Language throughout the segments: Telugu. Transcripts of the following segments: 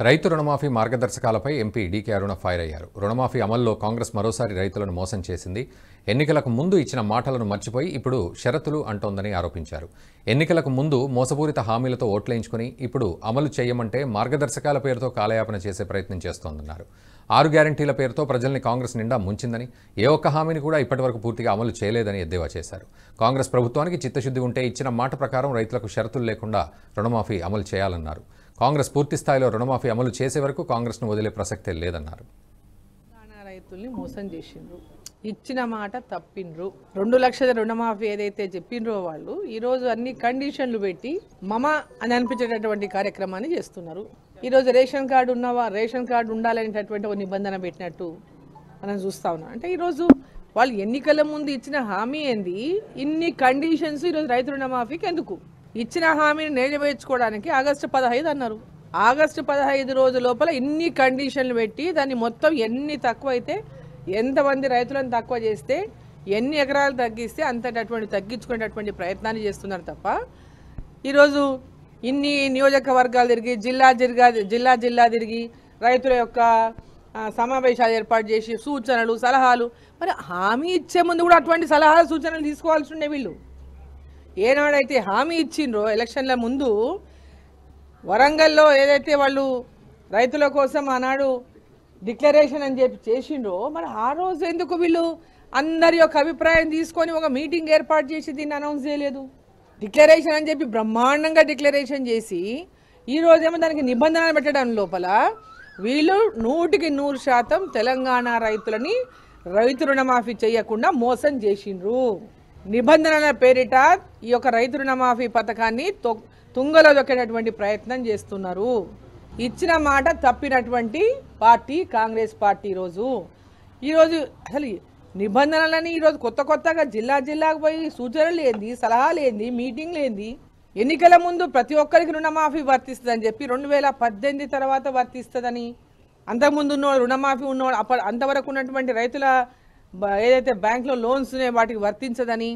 రైతు రుణమాఫీ మార్గదర్శకాలపై ఎంపీ డీకే అరుణ ఫైర్ అయ్యారు. రుణమాఫీ అమల్లో కాంగ్రెస్ మరోసారి రైతులను మోసం చేసింది. ఎన్నికలకు ముందు ఇచ్చిన మాటలను మర్చిపోయి ఇప్పుడు షరతులు అంటోందని ఆరోపించారు. ఎన్నికలకు ముందు మోసపూరిత హామీలతో ఓట్లేయించుకుని ఇప్పుడు అమలు చేయమంటే మార్గదర్శకాల పేరుతో కాలయాపన చేసే ప్రయత్నం చేస్తోందన్నారు. 6 గ్యారంటీల పేరుతో ప్రజల్ని కాంగ్రెస్ నిండా ముంచిందని, ఏ ఒక్క హామీని కూడా ఇప్పటివరకు పూర్తిగా అమలు చేయలేదని ఎద్దేవా చేశారు. కాంగ్రెస్ ప్రభుత్వానికి చిత్తశుద్ధి ఉంటే ఇచ్చిన మాట ప్రకారం రైతులకు షరతులు లేకుండా రుణమాఫీ అమలు చేయాలన్నారు. కాంగ్రెస్ పూర్తి స్థాయిలో రుణమాఫీ అమలు చేసే వరకు కాంగ్రెస్ను వదిలే ప్రసక్తే లేదన్నారు. రైతుల్ని మోసం చేసిండ్రు, ఇచ్చిన మాట తప్పిండ్రు. 2 లక్షల రుణమాఫీ ఏదైతే చెప్పిండ్రో వాళ్ళు ఈరోజు అన్ని కండిషన్లు పెట్టి మమ అని అనిపించేటటువంటి కార్యక్రమాన్ని చేస్తున్నారు. ఈరోజు రేషన్ కార్డు ఉన్నవా, రేషన్ కార్డు ఉండాలనేటటువంటి ఒక నిబంధన పెట్టినట్టు మనం చూస్తా ఉన్నాం. అంటే ఈరోజు వాళ్ళు ఎన్నికల ముందు ఇచ్చిన హామీ ఏంది, ఇన్ని కండిషన్స్ ఈరోజు రైతు రుణమాఫీకి ఎందుకు? ఇచ్చిన హామీని నెరవేర్చుకోవడానికి ఆగస్టు 15 అన్నారు. ఆగస్టు 15 రోజుల లోపల ఇన్ని కండిషన్లు పెట్టి దాన్ని మొత్తం ఎన్ని తక్కువ అయితే, ఎంతమంది రైతులను తక్కువ చేస్తే, ఎన్ని ఎకరాలు తగ్గిస్తే అంతటటువంటి తగ్గించుకునేటటువంటి ప్రయత్నాన్ని చేస్తున్నారు తప్ప ఈరోజు ఇన్ని నియోజకవర్గాలు తిరిగి జిల్లా తిరిగి రైతుల యొక్క సమావేశాలు ఏర్పాటు చేసి సూచనలు సలహాలు, మరి హామీ ఇచ్చే ముందు కూడా అటువంటి సలహాలు సూచనలు తీసుకోవాల్సి ఉండే. వీళ్ళు ఏనాడైతే హామీ ఇచ్చిండ్రో ఎలక్షన్ల ముందు వరంగల్లో ఏదైతే వాళ్ళు రైతుల కోసం ఆనాడు డిక్లరేషన్ అని చెప్పి చేసిండ్రో, మరి ఆ రోజు ఎందుకు వీళ్ళు అందరి యొక్క అభిప్రాయం తీసుకొని ఒక మీటింగ్ ఏర్పాటు చేసి దీన్ని అనౌన్స్ చేయలేదు? డిక్లరేషన్ అని చెప్పి బ్రహ్మాండంగా డిక్లరేషన్ చేసి ఈరోజేమో దానికి నిబంధనలు పెట్టడం లోపల వీళ్ళు 100% తెలంగాణ రైతులని రైతు రుణమాఫీ చేయకుండా మోసం చేసిండ్రు. నిబంధనల పేరిట ఈ యొక్క రైతు రుణమాఫీ పథకాన్ని తుంగలో దొక్కేటటువంటి ప్రయత్నం చేస్తున్నారు. ఇచ్చిన మాట తప్పినటువంటి పార్టీ కాంగ్రెస్ పార్టీ. ఈరోజు అసలు నిబంధనలని ఈరోజు కొత్తగా జిల్లాకు పోయి సూచనలు ఏంది, సలహాలు ఏంది, మీటింగ్లు ఏంది? ఎన్నికల ముందు ప్రతి ఒక్కరికి రుణమాఫీ వర్తిస్తుందని చెప్పి 2018 తర్వాత వర్తిస్తుందని, అంతకుముందు ఉన్న రుణమాఫీ ఉన్న అంతవరకు ఉన్నటువంటి రైతుల ఏదైతే బ్యాంకులో లోన్స్ ఉన్నాయో వాటికి వర్తించదని,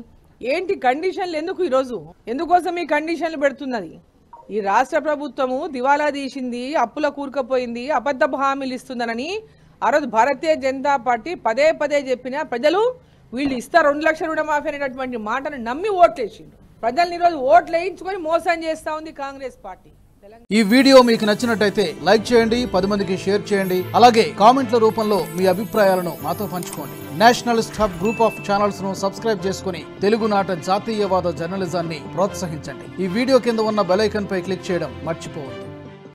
ఏంటి కండిషన్లు ఎందుకు? ఈరోజు ఎందుకోసం ఈ కండిషన్లు పెడుతున్నది? ఈ రాష్ట్ర ప్రభుత్వము దివాలా తీసింది, అప్పుల కూరుకుపోయింది, అబద్ధపు హామీలు ఇస్తుందనని ఆ రోజు భారతీయ జనతా పార్టీ పదే చెప్పినా ప్రజలు వీళ్ళు ఇస్తారు 2 లక్షల రుణమాఫీ అనేటటువంటి మాటను నమ్మి ఓట్లేసిండ్రు. ప్రజల్ని ఈరోజు ఓట్లు వేయించుకొని మోసం చేస్తా ఉంది కాంగ్రెస్ పార్టీ. ఈ వీడియో మీకు నచ్చినట్టయితే లైక్ చేయండి, 10 మందికి షేర్ చేయండి. అలాగే కామెంట్ల రూపంలో మీ అభిప్రాయాలను మాతో పంచుకోండి. Nationalist hub group of channels ను సబ్స్క్రైబ్ చేసుకుని తెలుగునాట జాతీయవాద జర్నలిజాన్ని ప్రోత్సహించండి. ఈ వీడియో కింద ఉన్న బెల్ ఐకాన్ పై క్లిక్ చేయడం మర్చిపోవద్దు.